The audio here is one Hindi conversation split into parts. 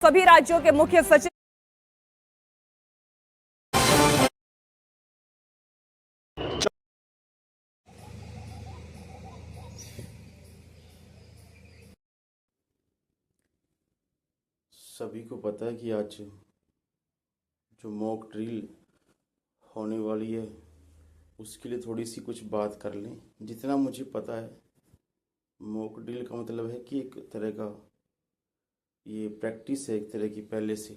सभी राज्यों के मुख्य सचिव सभी को पता है कि आज जो मॉक ड्रिल होने वाली है उसके लिए थोड़ी सी कुछ बात कर लें। जितना मुझे पता है, मॉक ड्रिल का मतलब है कि एक तरह का ये प्रैक्टिस है, एक तरह की पहले से।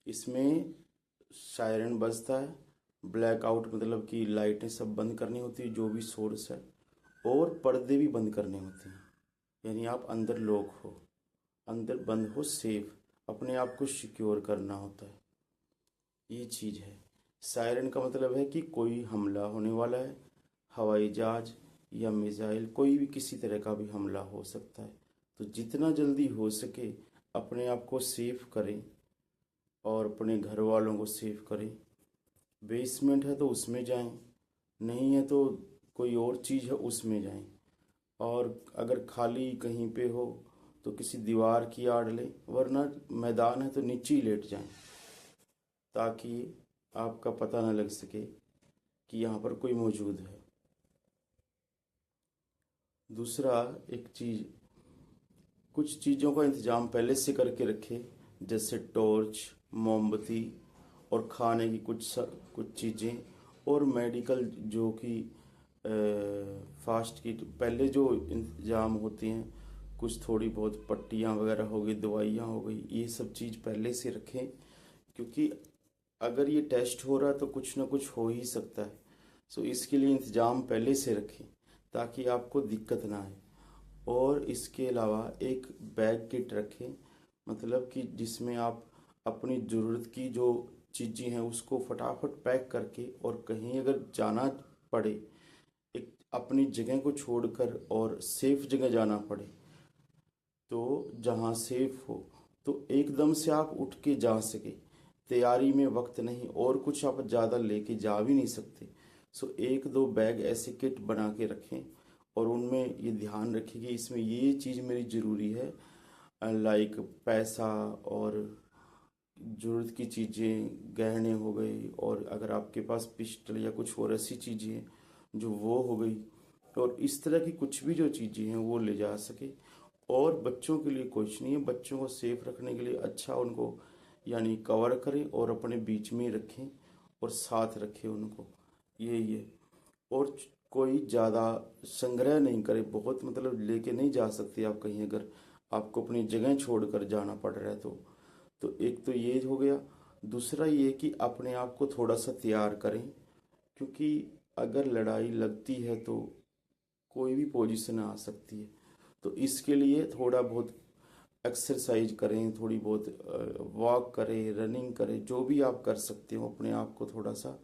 इसमें सायरन बजता है, ब्लैकआउट मतलब कि लाइटें सब बंद करनी होती है, जो भी सोर्स है, और पर्दे भी बंद करने होते हैं। यानी आप अंदर लॉक हो, अंदर बंद हो, सेफ, अपने आप को सिक्योर करना होता है। ये चीज़ है। सायरन का मतलब है कि कोई हमला होने वाला है, हवाई जहाज या मिसाइल, कोई भी किसी तरह का भी हमला हो सकता है। तो जितना जल्दी हो सके अपने आप को सेफ करें और अपने घर वालों को सेफ करें। बेसमेंट है तो उसमें जाएं, नहीं है तो कोई और चीज़ है उसमें जाएं। और अगर खाली कहीं पे हो तो किसी दीवार की आड़ लें, वरना मैदान है तो नीचे ही लेट जाएं, ताकि आपका पता न लग सके कि यहाँ पर कोई मौजूद है। दूसरा, एक चीज़, कुछ चीज़ों का इंतज़ाम पहले से करके रखें, जैसे टॉर्च, मोमबत्ती और खाने की कुछ चीज़ें, और मेडिकल जो कि फास्ट किट पहले जो इंतज़ाम होते हैं, कुछ थोड़ी बहुत पट्टियाँ वगैरह हो गई, दवाइयाँ हो गई, ये सब चीज़ पहले से रखें। क्योंकि अगर ये टेस्ट हो रहा है तो कुछ ना कुछ हो ही सकता है। सो इसके लिए इंतज़ाम पहले से रखें ताकि आपको दिक्कत ना आए। और इसके अलावा एक बैग किट रखें, मतलब कि जिसमें आप अपनी ज़रूरत की जो चीज़ें हैं उसको फटाफट पैक करके, और कहीं अगर जाना पड़े, एक अपनी जगह को छोड़कर और सेफ जगह जाना पड़े, तो जहाँ सेफ हो तो एकदम से आप उठ के जा सके। तैयारी में वक्त नहीं, और कुछ आप ज़्यादा लेके जा भी नहीं सकते। सो एक दो बैग ऐसे किट बना के रखें, और उनमें ये ध्यान रखें कि इसमें ये चीज़ मेरी ज़रूरी है, लाइक पैसा और ज़रूरत की चीज़ें, गहने हो गई, और अगर आपके पास पिस्टल या कुछ और ऐसी चीज़ें हैं जो वो हो गई, और इस तरह की कुछ भी जो चीज़ें हैं वो ले जा सके। और बच्चों के लिए कुछ नहीं है, बच्चों को सेफ रखने के लिए अच्छा उनको यानी कवर करें और अपने बीच में रखें और साथ रखें उनको, यही है। और कोई ज़्यादा संग्रह नहीं करे, बहुत मतलब लेके नहीं जा सकते आप कहीं, अगर आपको अपनी जगह छोड़कर जाना पड़ रहा है तो एक तो ये हो गया। दूसरा ये कि अपने आप को थोड़ा सा तैयार करें, क्योंकि अगर लड़ाई लगती है तो कोई भी पोजीशन आ सकती है। तो इसके लिए थोड़ा बहुत एक्सरसाइज करें, थोड़ी बहुत वॉक करें, रनिंग करें, जो भी आप कर सकते हो अपने आप को थोड़ा सा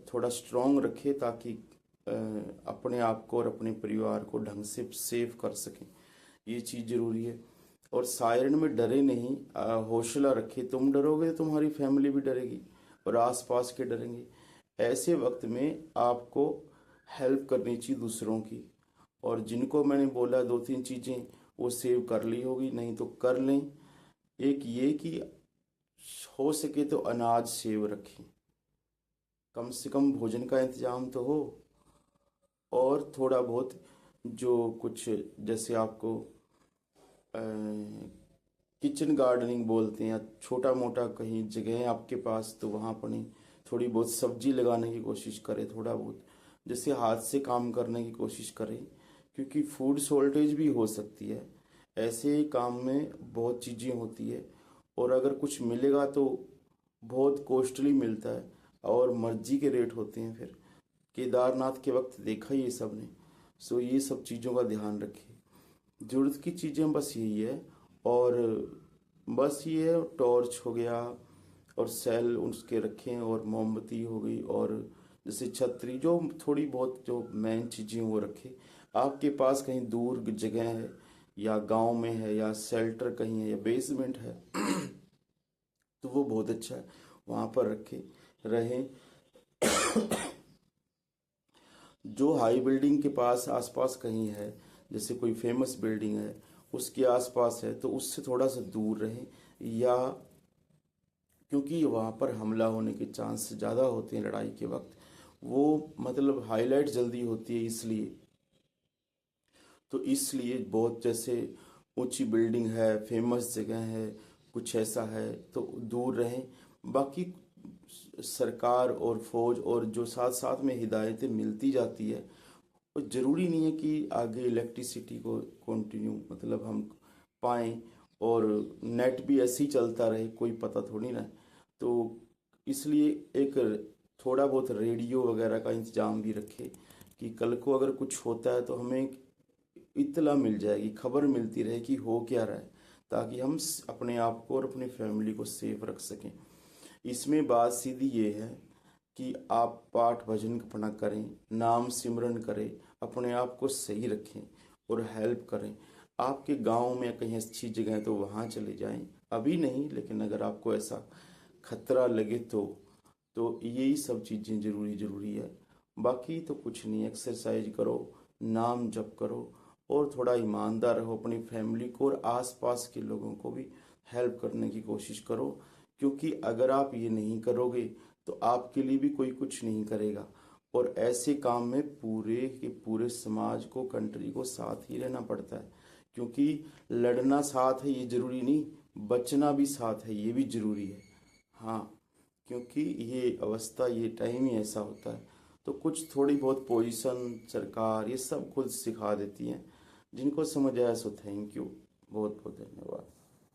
थोड़ा स्ट्रॉन्ग रखें, ताकि अपने आप को और अपने परिवार को ढंग से सेव कर सकें। ये चीज़ ज़रूरी है। और सायरन में डरे नहीं, हौसला रखें। तुम डरोगे तो तुम्हारी फैमिली भी डरेगी और आसपास के डरेंगे। ऐसे वक्त में आपको हेल्प करनी चाहिए दूसरों की। और जिनको मैंने बोला दो तीन चीज़ें, वो सेव कर ली होगी, नहीं तो कर लें। एक ये कि हो सके तो अनाज सेव रखें, कम से कम भोजन का इंतज़ाम तो हो। और थोड़ा बहुत जो कुछ, जैसे आपको किचन गार्डनिंग बोलते हैं, छोटा मोटा कहीं जगह है आपके पास तो वहाँ पर नहीं, थोड़ी बहुत सब्जी लगाने की कोशिश करें, थोड़ा बहुत जैसे हाथ से काम करने की कोशिश करें, क्योंकि फूड शॉर्टेज भी हो सकती है। ऐसे ही काम में बहुत चीज़ें होती है, और अगर कुछ मिलेगा तो बहुत कॉस्टली मिलता है और मर्जी के रेट होते हैं। फिर केदारनाथ के वक्त देखा ये सब ने। सो ये सब चीज़ों का ध्यान रखें। ज़रूरत की चीज़ें बस यही है। और बस ये है, टॉर्च हो गया और सेल उसके रखें, और मोमबत्ती हो गई, और जैसे छतरी, जो थोड़ी बहुत जो मेन चीज़ें वो रखें। आपके पास कहीं दूर जगह है, या गांव में है, या शेल्टर कहीं है, या बेसमेंट है तो वो बहुत अच्छा है, वहाँ पर रखें, रहें। जो हाई बिल्डिंग के पास आसपास कहीं है, जैसे कोई फेमस बिल्डिंग है, उसके आसपास है तो उससे थोड़ा सा दूर रहें, या क्योंकि वहाँ पर हमला होने के चांस ज़्यादा होते हैं लड़ाई के वक्त, वो मतलब हाईलाइट जल्दी होती है, इसलिए तो इसलिए बहुत जैसे ऊंची बिल्डिंग है, फेमस जगह है, कुछ ऐसा है तो दूर रहें। बाकी सरकार और फौज और जो साथ साथ में हिदायतें मिलती जाती है, और ज़रूरी नहीं है कि आगे इलेक्ट्रिसिटी को कंटिन्यू मतलब हम पाएँ, और नेट भी ऐसे ही चलता रहे, कोई पता थोड़ी ना है। तो इसलिए एक थोड़ा बहुत रेडियो वगैरह का इंतजाम भी रखे कि कल को अगर कुछ होता है तो हमें इत्तला मिल जाएगी, खबर मिलती रहे कि हो क्या रहा है, ताकि हम अपने आप को और अपनी फैमिली को सेफ रख सकें। इसमें बात सीधी ये है कि आप पाठ भजन अपना करें, नाम सिमरन करें, अपने आप को सही रखें और हेल्प करें। आपके गांव में कहीं अच्छी जगह है तो वहाँ चले जाएं, अभी नहीं, लेकिन अगर आपको ऐसा खतरा लगे तो यही सब चीज़ें ज़रूरी है। बाकी तो कुछ नहीं, एक्सरसाइज करो, नाम जप करो, और थोड़ा ईमानदार रहो, अपनी फैमिली को और आसपास के लोगों को भी हेल्प करने की कोशिश करो। क्योंकि अगर आप ये नहीं करोगे तो आपके लिए भी कोई कुछ नहीं करेगा, और ऐसे काम में पूरे के पूरे समाज को, कंट्री को साथ ही रहना पड़ता है। क्योंकि लड़ना साथ है ये ज़रूरी नहीं, बचना भी साथ है ये भी ज़रूरी है। हाँ, क्योंकि ये अवस्था, ये टाइम ही ऐसा होता है। तो कुछ थोड़ी बहुत पोजीशन सरकार ये सब खुद सिखा देती हैं। जिनको समझ आया सो थैंक यू, बहुत बहुत धन्यवाद।